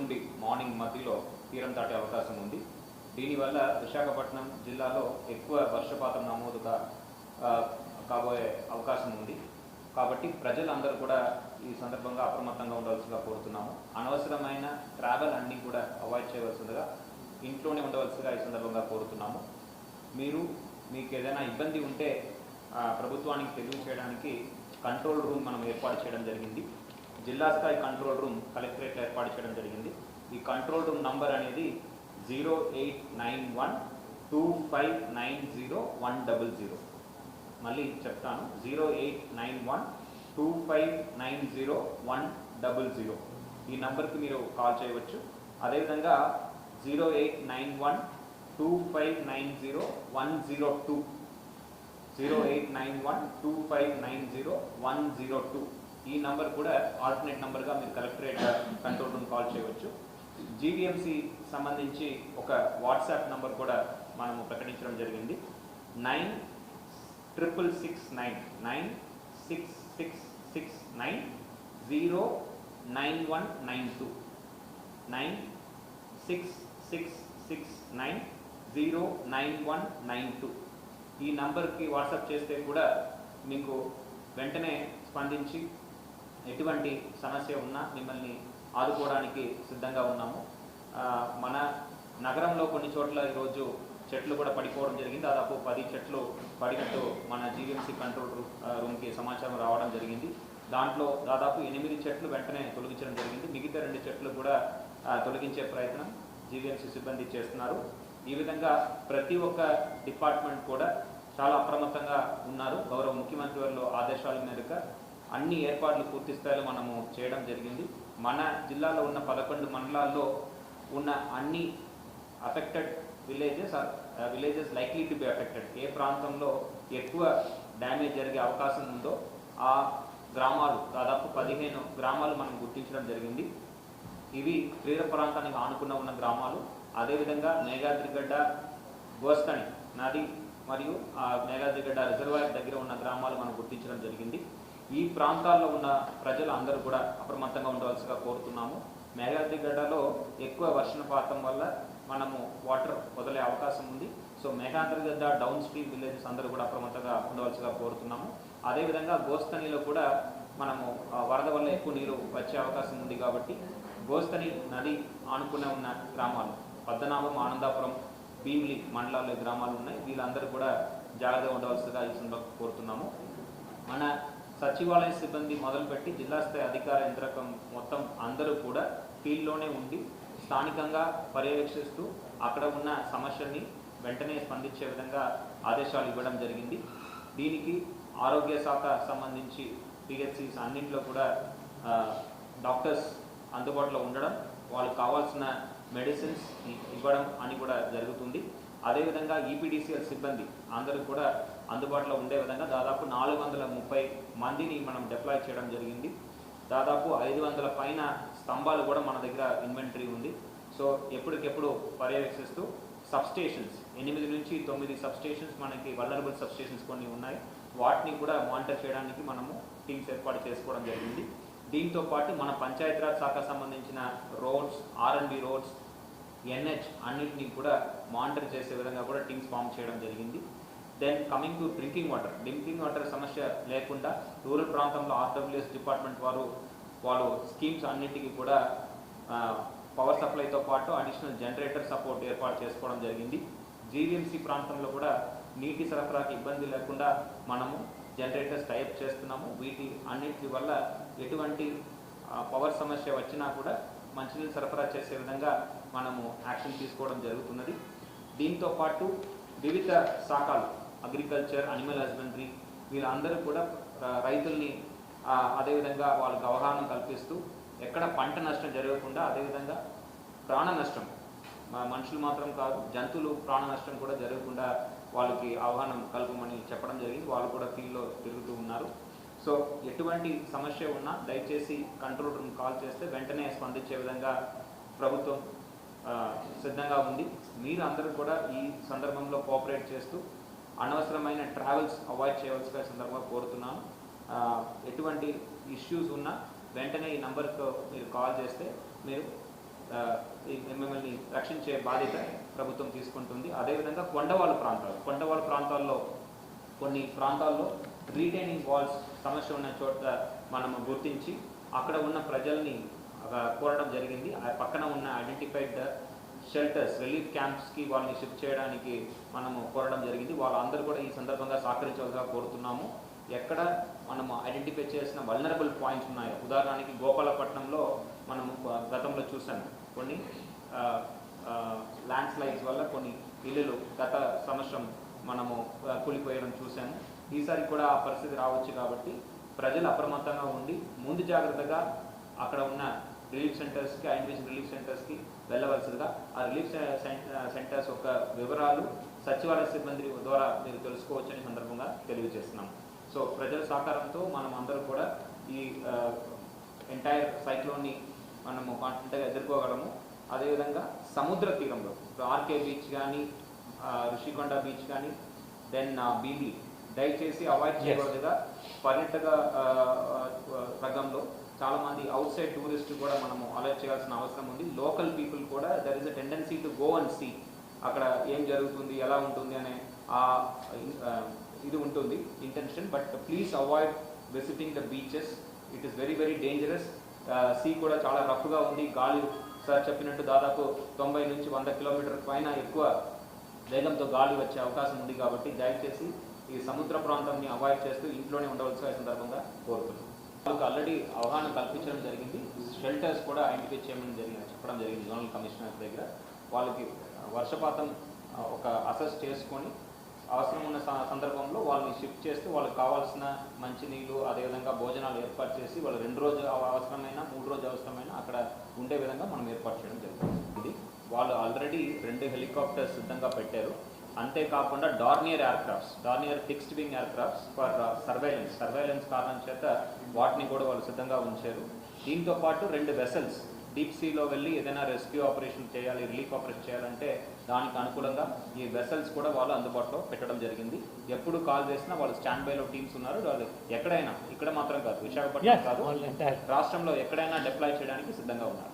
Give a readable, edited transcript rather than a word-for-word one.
నుండి మార్నింగ్ మధ్యలో తీరం దాటే అవకాశం ఉంది. దీనివల్ల విశాఖపట్నం జిల్లాలో ఎక్కువ వర్షపాతం నమోదుగా కాబోయే అవకాశం ఉంది. కాబట్టి ప్రజలందరూ కూడా ఈ సందర్భంగా అప్రమత్తంగా ఉండవలసిగా కోరుతున్నాము. అనవసరమైన ట్రావెల్ అన్నీ కూడా అవాయిడ్ చేయవలసిందిగా, ఇంట్లోనే ఉండవలసిగా ఈ సందర్భంగా కోరుతున్నాము. మీకు ఏదైనా ఇబ్బంది ఉంటే ప్రభుత్వానికి తెలియచేయడానికి కంట్రోల్ రూమ్ మనం ఏర్పాటు చేయడం జరిగింది. జిల్లా స్థాయి కంట్రోల్ రూమ్ కలెక్టరేట్లో ఏర్పాటు చేయడం జరిగింది. ఈ కంట్రోల్ రూమ్ నంబర్ అనేది 08912590 మళ్ళీ చెప్తాను, 08912590 ఈ నంబర్కి మీరు కాల్ చేయవచ్చు. అదేవిధంగా 08912590 08912590 ఈ నంబర్ కూడా ఆల్టర్నేట్ నంబర్గా మీరు కలెక్టరేట్ కంట్రోల్ రూమ్ కాల్ చేయవచ్చు. జీవీఎంసీ సంబంధించి ఒక వాట్సాప్ నంబర్ కూడా మనము ప్రకటించడం జరిగింది. 9666690669 966669 ఈ నంబర్కి వాట్సాప్ చేస్తే కూడా మీకు వెంటనే స్పందించి ఎటువంటి సమస్య ఉన్నా మిమ్మల్ని ఆదుకోవడానికి సిద్ధంగా ఉన్నాము. మన నగరంలో కొన్ని చోట్ల ఈరోజు చెట్లు కూడా పడిపోవడం జరిగింది. దాదాపు 10 చెట్లు పడినట్టు మన జీవీఎంసీ కంట్రోల్ రూమ్కి సమాచారం రావడం జరిగింది. దాంట్లో దాదాపు 8 చెట్లు వెంటనే తొలగించడం జరిగింది. మిగతా 2 చెట్లు కూడా తొలగించే ప్రయత్నం జీవీఎంసీ సిబ్బంది చేస్తున్నారు. ఈ విధంగా ప్రతి ఒక్క డిపార్ట్మెంట్ కూడా చాలా అప్రమత్తంగా ఉన్నారు. గౌరవ ముఖ్యమంత్రి వారి ఆదేశాల మేరకు అన్ని ఏర్పాట్లు పూర్తి స్థాయిలో మనము చేయడం జరిగింది. మన జిల్లాలో ఉన్న 11 మండలాల్లో ఉన్న అన్ని affected villages likely to be affected, ఏ ప్రాంతంలో ఎక్కువ డ్యామేజ్ జరిగే అవకాశం ఉందో ఆ గ్రామాలు, దాదాపు 15 గ్రామాలు మనం గుర్తించడం జరిగింది. ఇవి తీర ప్రాంతానికి ఆనుకున్న ఉన్న గ్రామాలు. అదేవిధంగా మేఘాద్రిగడ్డ, గోస్తని నది మరియు మేఘాద్రిగడ్డ రిజర్వాయర్ దగ్గర ఉన్న గ్రామాలు మనం గుర్తించడం జరిగింది. ఈ ప్రాంతాల్లో ఉన్న ప్రజలు అందరూ కూడా అప్రమత్తంగా ఉండవలసిగా కోరుతున్నాము. మేఘాద్రిగడ్డలో ఎక్కువ వర్షపాతం వల్ల మనము వాటర్ వదిలే అవకాశం ఉంది. So Meghadrigadda down stream villages అందరూ కూడా అప్రమత్తంగా ఉండవలసిగా కోరుతున్నాము. అదేవిధంగా గోస్తనిలో కూడా మనము వరద వల్ల ఎక్కువ నీరు వచ్చే అవకాశం ఉంది. కాబట్టి గోస్తని నది ఆనుకునే ఉన్న గ్రామాలు పద్మనాభం, ఆనందాపురం, భీమిలి మండలాల్లో గ్రామాలు ఉన్నాయి. వీళ్ళందరూ కూడా జాగ్రత్తగా ఉండవలసిగా ఈ సందర్భంగా కోరుతున్నాము. మన సచివాలయ సిబ్బంది మొదలుపెట్టి జిల్లా స్థాయి అధికార యంత్రాంగం మొత్తం అందరూ కూడా ఫీల్డ్లోనే ఉండి స్థానికంగా పర్యవేక్షిస్తూ అక్కడ ఉన్న సమస్యల్ని వెంటనే స్పందించే విధంగా ఆదేశాలు ఇవ్వడం జరిగింది. దీనికి ఆరోగ్య శాఖ సంబంధించి పిహెచ్సిస్ అన్నింటిలో కూడా డాక్టర్స్ అందుబాటులో ఉండడం, వాళ్ళకి కావాల్సిన మెడిసిన్స్ ఇవ్వడం అని కూడా జరుగుతుంది. అదేవిధంగా ఈపీడీసీఎల్ సిబ్బంది అందరూ కూడా అందుబాటులో ఉండే విధంగా దాదాపు 430 మందిని మనం డిప్లాయ్ చేయడం జరిగింది. దాదాపు 500 పైన స్తంభాలు కూడా మన దగ్గర ఇన్వెంటరీ ఉంది. సో ఎప్పటికెప్పుడు పర్యవేక్షిస్తూ సబ్స్టేషన్స్ 8 నుంచి 9 సబ్స్టేషన్స్ మనకి వల్నరబుల్ సబ్స్టేషన్స్ కొన్ని ఉన్నాయి. వాటిని కూడా మానిటర్ చేయడానికి మనము టీమ్స్ ఏర్పాటు చేసుకోవడం జరిగింది. దీంతో పాటు మన పంచాయతీరాజ్ శాఖ సంబంధించిన రోడ్స్, ఆర్ఎండ్బి రోడ్స్, ఎన్హెచ్ అన్నింటినీ కూడా మానిటర్ చేసే విధంగా కూడా టీమ్స్ ఫామ్ చేయడం జరిగింది. Then coming to drinking water సమస్య లేకుండా రూరల్ ప్రాంతంలో ఆర్డబ్ల్యూఎస్ డిపార్ట్మెంట్ వాళ్ళు స్కీమ్స్ అన్నింటికి కూడా పవర్ సప్లైతో పాటు అడిషనల్ జనరేటర్ సపోర్ట్ ఏర్పాటు చేసుకోవడం జరిగింది. జీవీఎంసీ ప్రాంతంలో కూడా నీటి సరఫరాకి ఇబ్బంది లేకుండా మనము జనరేటర్స్ టైప్ చేస్తున్నాము. వీటి అన్నింటి వల్ల ఎటువంటి పవర్ సమస్య వచ్చినా కూడా మంచినీళ్ళు సరఫరా చేసే విధంగా మనము యాక్షన్ తీసుకోవడం జరుగుతున్నది. దీంతో పాటు వివిధ శాఖలు, అగ్రికల్చర్, అనిమల్ హస్బెండరీ, వీళ్ళందరూ కూడా రైతుల్ని అదేవిధంగా వాళ్ళకి అవగాహన కల్పిస్తూ ఎక్కడ పంట నష్టం జరగకుండా, అదేవిధంగా ప్రాణ నష్టం, మనుషులు మాత్రం కాదు జంతువులు ప్రాణ నష్టం కూడా జరగకుండా వాళ్ళకి అవగాహన కల్పమని చెప్పడం జరిగింది. వాళ్ళు కూడా ఫీల్డ్లో తిరుగుతూ ఉన్నారు. సో ఎటువంటి సమస్య ఉన్నా దయచేసి కంట్రోల్ రూమ్ కాల్ చేస్తే వెంటనే స్పందించే విధంగా ప్రభుత్వం సిద్ధంగా ఉంది. మీరు అందరూ కూడా ఈ సందర్భంలో కోఆపరేట్ చేస్తూ అనవసరమైన ట్రావెల్స్ అవాయిడ్ చేయవలసిగా సందర్భంగా కోరుతున్నాను. ఎటువంటి ఇష్యూస్ ఉన్నా వెంటనే ఈ నంబర్కు మీరు కాల్ చేస్తే మీరు మిమ్మల్ని రక్షించే బాధ్యత ప్రభుత్వం తీసుకుంటుంది. అదేవిధంగా కొండవాళ్ళ ప్రాంతాల్లో కొన్ని ప్రాంతాల్లో రీటైనింగ్ వాల్స్ సమస్య ఉన్న చోట మనము గుర్తించి అక్కడ ఉన్న ప్రజల్ని కోరడం జరిగింది. ఆ పక్కన ఉన్న ఐడెంటిఫైడ్ షెల్టర్స్, రిలీఫ్ క్యాంప్స్కి వాళ్ళని షిఫ్ట్ చేయడానికి మనము కోరడం జరిగింది. వాళ్ళందరూ కూడా ఈ సందర్భంగా సహకరించవలసిగా కోరుతున్నాము. ఎక్కడ మనము ఐడెంటిఫై చేసిన వల్నరబుల్ పాయింట్స్ ఉన్నాయో, ఉదాహరణకి గోపాలపట్నంలో మనము గతంలో చూసాము కొన్ని ల్యాండ్ స్లైడ్స్ వల్ల కొన్ని ఇల్లులు గత సంవత్సరం మనము కూలిపోయడం చూసాము. ఈసారి కూడా ఆ పరిస్థితి రావచ్చు కాబట్టి ప్రజలు అప్రమత్తంగా ఉండి ముందు జాగ్రత్తగా అక్కడ ఉన్న రిలీఫ్ సెంటర్స్కి, ఐడెంటిఫికేషన్ రిలీఫ్ సెంటర్స్కి వెళ్ళవలసిందిగా, ఆ రిలీఫ్ సెంటర్స్ యొక్క వివరాలు సచివాలయ సిబ్బంది ద్వారా మీరు తెలుసుకోవచ్చని సందర్భంగా తెలియజేస్తున్నాం. సో ప్రజల సహకారంతో మనం అందరూ కూడా ఈ ఎంటైర్ సైక్లోన్ని మనము కాన్ఫిడెంట్గా ఎదుర్కోగలము. అదేవిధంగా సముద్ర తీరంలో ఆర్కే బీచ్ కానీ, ఋషికొండ బీచ్ కానీ, దెన్ బీబీ దయచేసి అవాయిడ్ చేయవలసిగా. పర్యాటక రంగంలో చాలామంది అవుట్ సైడ్ టూరిస్ట్ కూడా మనము అలర్ట్ చేయాల్సిన అవసరం ఉంది. లోకల్ పీపుల్ కూడా there is a tendency to go and see, అక్కడ ఏం జరుగుతుంది, ఎలా ఉంటుంది అనే ఇది ఉంటుంది intention. But please avoid visiting the beaches. It is very very dangerous. Sea కూడా చాలా రఫ్గా ఉంది. గాలి సార్ చెప్పినట్టు దాదాపు 90 నుంచి 100 కిలోమీటర్ పైన ఎక్కువ వేగంతో గాలి వచ్చే అవకాశం ఉంది. కాబట్టి దయచేసి ఈ సముద్ర ప్రాంతాన్ని అవాయిడ్ చేస్తూ ఇంట్లోనే ఉండవలసిన సందర్భంగా కోరుతున్నాం. వాళ్ళకి ఆల్రెడీ అవగాహన కల్పించడం జరిగింది. షెల్టర్స్ కూడా ఐడెంటిఫై చెప్పడం జరిగింది జోనల్ కమిషనర్ దగ్గర. వాళ్ళకి వర్షపాతం ఒక అసెస్ చేసుకొని అవసరం ఉన్న సందర్భంలో వాళ్ళని షిఫ్ట్ చేస్తూ వాళ్ళకి కావాల్సిన మంచినీళ్ళు, అదేవిధంగా భోజనాలు ఏర్పాటు చేసి వాళ్ళు 2 రోజులు అవసరమైన 3 రోజులు అవసరమైన అక్కడ ఉండే విధంగా మనం ఏర్పాటు చేయడం జరుగుతుంది. వాళ్ళు ఆల్రెడీ 2 హెలికాప్టర్స్ సిద్ధంగా పెట్టారు. అంతేకాకుండా Dornier fixed wing aircrafts for surveillance కారణం చేత వాటిని కూడా వాళ్ళు సిద్ధంగా ఉంచారు. దీంతో పాటు 2 వెసల్స్ డీప్ సీలో వెళ్ళి ఏదైనా రెస్క్యూ ఆపరేషన్ చేయాలి, రిలీఫ్ ఆపరేషన్ చేయాలంటే దానికి అనుకూలంగా ఈ వెసల్స్ కూడా వాళ్ళు అందుబాటులో పెట్టడం జరిగింది. ఎప్పుడు కాల్ చేసినా వాళ్ళు స్టాండ్ బైలో టీమ్స్ ఉన్నారు. వాళ్ళు ఎక్కడైనా, ఇక్కడ మాత్రం కాదు, విశాఖపట్నం కాదు, రాష్ట్రంలో ఎక్కడైనా డిప్లాయ్ చేయడానికి సిద్ధంగా ఉన్నారు.